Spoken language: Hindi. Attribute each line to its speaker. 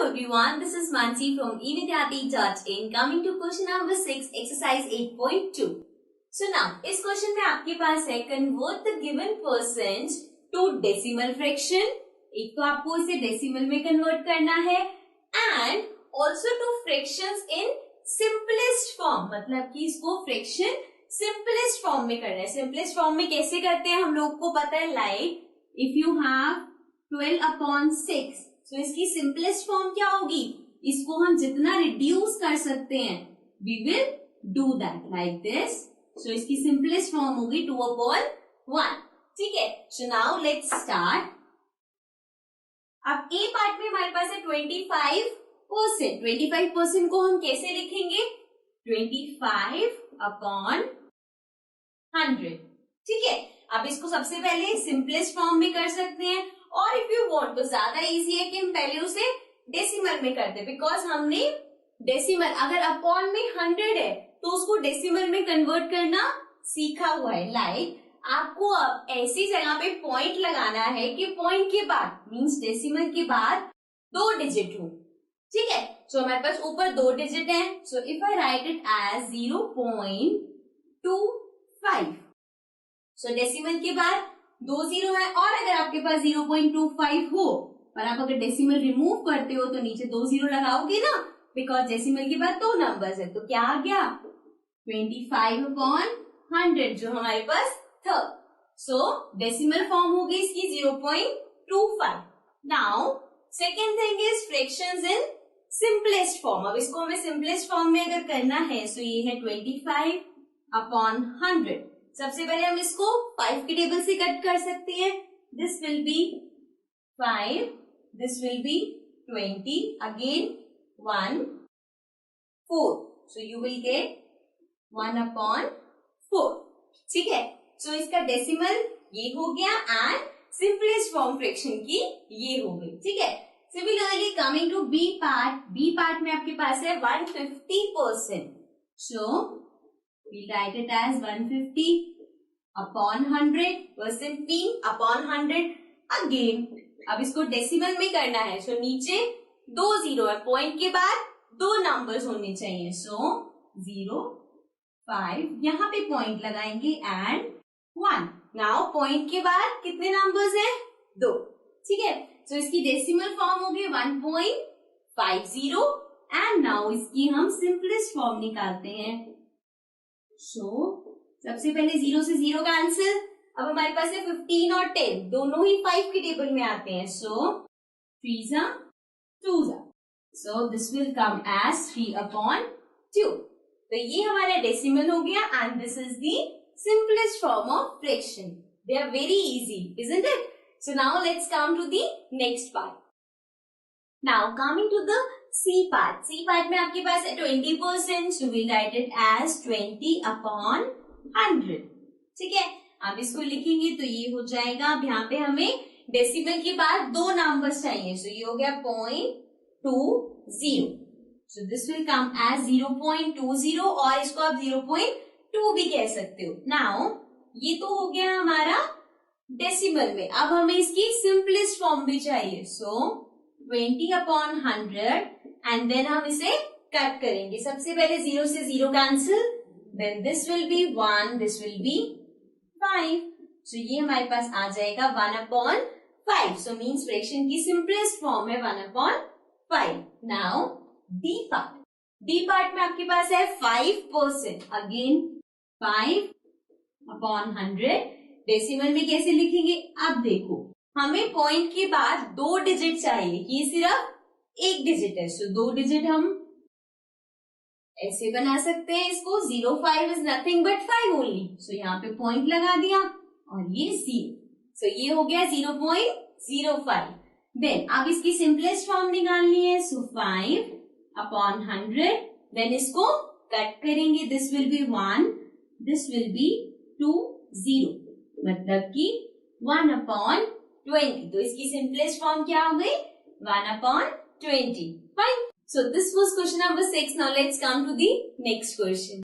Speaker 1: Hello everyone, this is Mansi from evidyati.in. Coming to question number 6, exercise 8.2. So now, इस क्वेश्चन में आपके पास है convert the given percent to decimal fraction. एक तो आपको इसे डेसिमल में कन्वर्ट करना है and also to fractions in simplest form. मतलब कि इसको फ्रैक्शन simplest form में करना है. simplest form में कैसे करते हैं हम लोग को पता है, like if you have 12/6, तो इसकी सिंपलेस्ट फॉर्म क्या होगी, इसको हम जितना रिड्यूस कर सकते हैं we will do that like this. So इसकी सिंपलेस्ट फॉर्म होगी 2/1. ठीक है, सो नाउ लेट्स स्टार्ट. अब ए पार्ट में हमारे पास है 25%. 25% को हम कैसे लिखेंगे, 25/100. ठीक है, अब इसको सबसे पहले सिंपलेस्ट फॉर्म में कर सकते हैं, और इफ यू वांट तो ज्यादा इजी है कि हम पहले उसे डेसिमल में करते, बिकॉज हमने डेसिमल अगर अपॉन में 100 है तो उसको डेसिमल में कन्वर्ट करना सीखा हुआ है. लाइक आपको अब ऐसी जगह पे पॉइंट लगाना है कि पॉइंट के बाद मींस डेसिमल के बाद 2 डिजिट हो. ठीक है, सो हमारे पास ऊपर 2 डिजिट है. So if I write it as 0.25, so decimal के बाद 2 0 है, और अगर आपके पास 0.25 हो पर आप अगर डेसिमल रिमूव करते हो तो नीचे 2 0 लगाओगे ना, बिकॉज डेसिमल के बाद 2 नंबर्स है. तो क्या आ गया 25/100 जो हमारे पास था. सो डेसिमल फॉर्म होगी इसकी 0.25. Now second thing is fractions in simplest form. अब इसको हमें सिंपलेस्ट फॉर्म में अगर करना है सो ये है 25/100. सबसे पहले हम इसको 5 के टेबल से कट कर सकते हैं. This will be 5, this will B 20, again 1, 4. So you will get 1/4. ठीक है, सो इसका डेसिमल ये हो गया एंड सिंपलेस्ट फॉर्म फ्रैक्शन की ये हो गई. ठीक है, similarly coming to be part. B part में आपके पास है 150%. So we'll write it as 150/100%, P/100. Again अब इसको डेसिमल में करना है. सो नीचे 2 0 है, पॉइंट के बाद 2 नंबर्स होने चाहिए. सो 0, 5 यहाँ पे पॉइंट लगाएंगे एंड 1. नाउ पॉइंट के बाद कितने नंबर्स हैं, 2. ठीक है, सो इसकी डेसिमल फॉर्म होगी 1.50 एंड नाउ इसकी हम सिंपलेस्ट फॉर्म निकालते हैं. सो सबसे पहले 0 से 0 कैंसिल. अब हमारे पास है 15 और 10, दोनों ही 5 के टेबल में आते हैं. So 3 2. So this will come as 3/2. तो ये हमारा डेसिमल हो गया and this is the simplest form of fraction. They are very easy, isn't it? So now let's come to the next part. Now coming to the C part. C part में आपके पास है 20%. So we'll write it as 20/100. ठीक है, अब इसको लिखेंगे तो ये हो जाएगा. अब यहाँ पे हमें डेसिमल के बाद 2 नंबर्स चाहिए. सो ये हो गया 0.20. So this will come as 0.20 और इसको आप 0.2 भी कह सकते हो. नाउ ये तो हो गया हमारा डेसिमल में. अब हमें इसकी सिंपलेस्ट फॉर्म भी चाहिए. सो 20/100 एंड देन हम इसे कट करेंगे. सबसे पहले 0 से 0 cancel, then this will be 1, this will be 5. So ये हमारे पास आ जाएगा 1/5. सो मीन्स फ्रैक्शन की सिंपलेस्ट फॉर्म है 1/5. Now D part. D part में आपके पास है 5%. अगेन 5/100. डेसिमल में कैसे लिखेंगे, अब देखो हमें पॉइंट के बाद 2 डिजिट चाहिए, ये सिर्फ 1 डिजिट है. सो 2 डिजिट हम ऐसे बना सकते हैं इसको. 0.5 इज नथिंग बट 5 ओनली. सो यहाँ पे पॉइंट लगा दिया और ये 0. सो ये हो गया 0.05. देन अब इसकी सिंपलेस्ट फॉर्म निकालनी है. सो 5/100. देन इसको कट करेंगे. This will be 1, this will B 2 0, मतलब कि 1/20. तो इसकी सिंपलेस्ट फॉर्म क्या हो गई, 1/20. Fine. So this was question number 6. Now let's come to the next question.